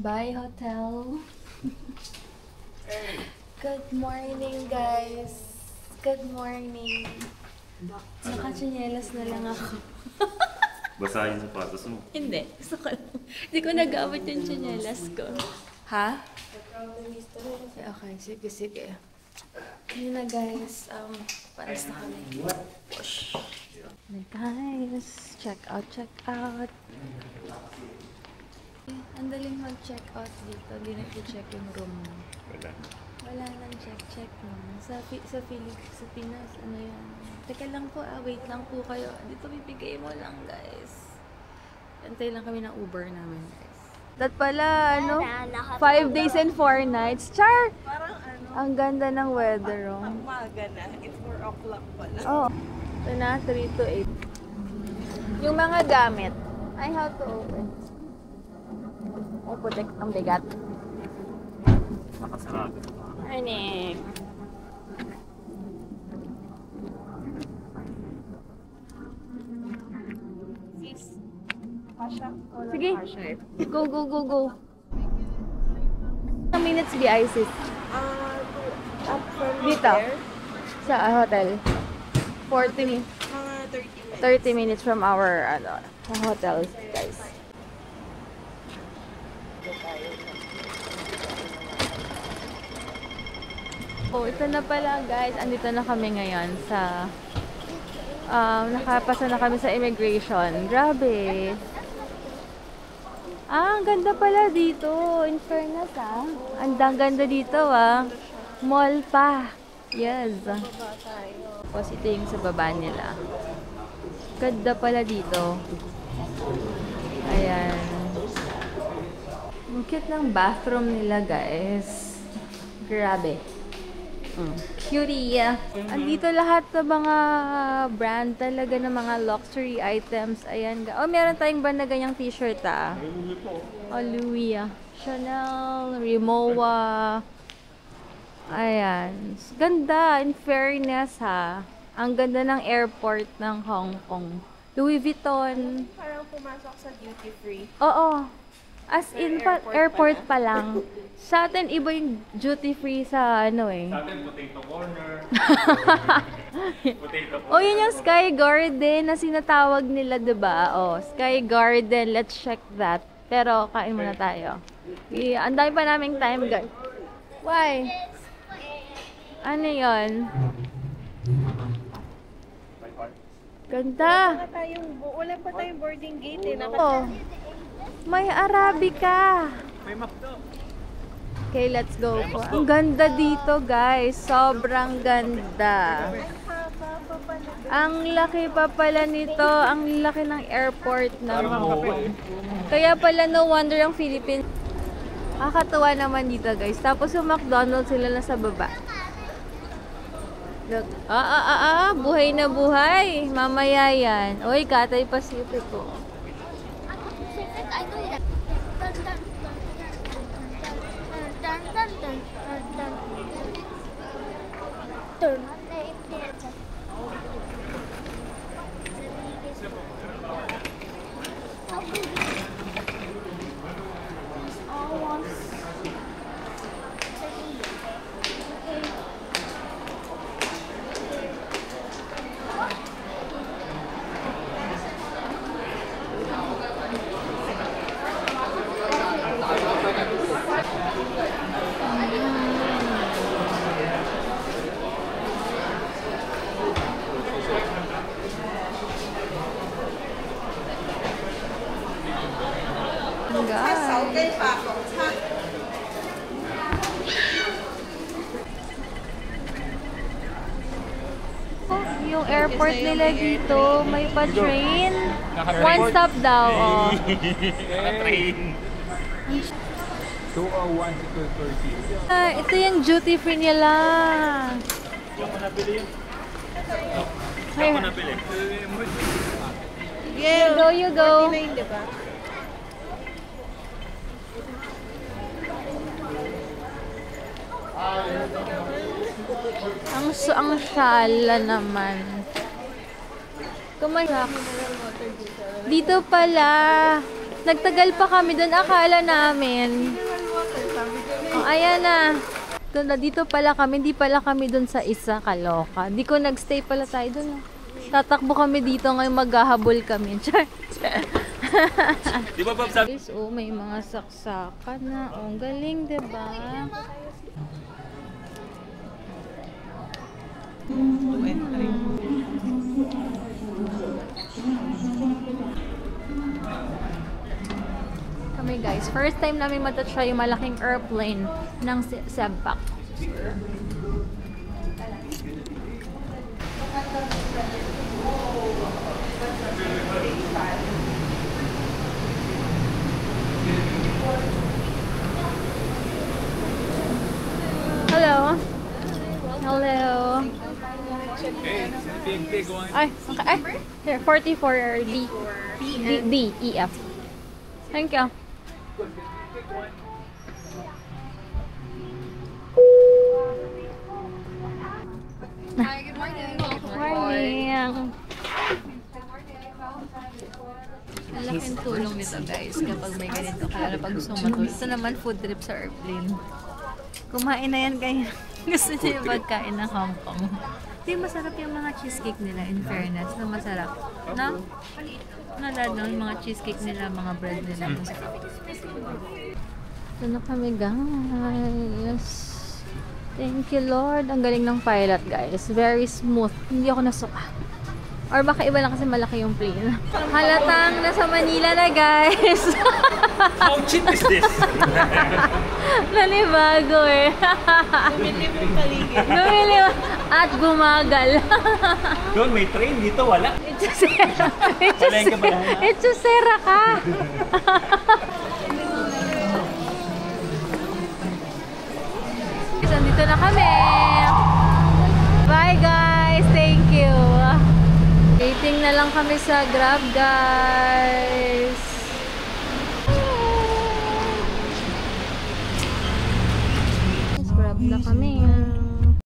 Bye, hotel. Good morning, guys. Good morning. Naka-tsinelas na lang ako. Basa yung sapatos mo. Hindi. Gusto ko lang. Hindi ko nagamit yung tsinelas ko. Ha? Okay, sige, sige. Yun na, guys. Paras na kami. Push. Guys, check out, check out. Ang daling mag-check out dito. Hindi na-check yung room mo. Wala nang check mo. Sa Pinas, ano yan? Teka lang po, wait lang po kayo. Dito bibigay mo lang, guys. Antay lang kami ng Uber namin, guys. That pala, ano? 5 days and 4 nights. Char! Parang ano? Ang ganda ng weather, oh. Umaga na. It's 4 o'clock pala. Oh. Ito na, 3 to 8. Yung mga gamit. I have to open. Oh, putik. Ang bigat. Nakasarado. Anik. Sige. Go, go, go, go. How minutes be ISIS? Up from Dito. there, Sa hotel. 40 mga 30 minutes. 30 minutes from our hotel, guys. Oh, ito na pala, guys. Andito na kami ngayon sa nakapasa na kami sa immigration. Grabe. Ang ganda pala dito. In fairness, Ang ganda dito, Mall pa. Yes. Tapos ito yung sa baba nila. Ganda pala dito. Ayan. Ang cute ng bathroom nila, guys. Grabe. Cutie. Andito lahat ng mga brand talaga ng mga luxury items. Ayan. Oh, meron tayong ba na ganyang t-shirt, Oh, Louis. Chanel, Rimowa. Ayan. Ganda. In fairness, Ang ganda ng airport ng Hong Kong. Louis Vuitton. Parang pumasok sa duty free. Oo. As in, airport pa lang. Sa atin, iba yung duty free sa Sa atin, potato corner. Potato corner. Oh, yun yung Sky Garden na sinatawag nila, diba? Oh, Sky Garden. Let's check that. Pero, kain muna tayo. Ang dami pa naming time, guys. Why? Ano yun? Ganda. Wala pa tayong boarding gate eh. Oh, may Arabica. May McDo. Okay, let's go po. Ang ganda dito, guys. Sobrang ganda. Ang laki pa pala nito. Ang laki ng airport ng Hong Kong. Kaya pala no wonder ang Philippines. Nakakatuwa naman dito, guys. Tapos yung McDonald's sila na sa baba. Look. Buhay na buhay. Mamaya yan. Uy, Cathay Pacific po. I know that. Turn. Yung airport nila dito, may pa-train. One stop daw, oh. Naka-train. 201 to 230. Ito yung duty free nila. Diyan ko nabili yun. Diyan ko Ay, nabili. Yeah. go, you go. 49, diba? Ang shala naman. Kumayak. Dito pala. Nagtagal pa kami doon, akala namin. Oh, ayan na. Dito pala kami, di pala kami doon sa isa, kaloka. Di ko nagstay pala tayo doon. Tatakbo kami dito ngayon, maghahabol kami. Char. Di ba, Bob, sabi? Guys, oh, may mga saksakan na. Oh, galing, diba? Kami guys, first time namin matatry yung malaking airplane ng Sebpak. Hello. Hello. Hey, big one. Ay, okay. Ay, here, 44 D. D, E, F. Thank you. Hi, good morning. Morning. Malaking tulong nito guys kapag may ganito kaya pag gusto matulog. Ito naman food trip sa airplane. Kumain na yan kayo. Gusto niyo yung pagkain ng Hong Kong. Hindi masarap yung mga cheesecake nila in fairness. No, masarap. No? Nalala yung mga cheesecake nila, mga bread nila. Masarap. Ito na kami guys. Thank you Lord. Ang galing ng pilot guys. Very smooth. Hindi ako nasuka. Or baka iba lang kasi malaki yung plane. Halatang nasa Manila na guys. How cheap is this? Nanibago eh. Tumilim yung paligid. Lumiliw at bumagal. Doon, may train. Dito, wala. Palengke ba yan? Itsusera ka. So, dito na kami. Bye guys. Thank you. Waiting na lang kami sa Grab guys. Grab na kami.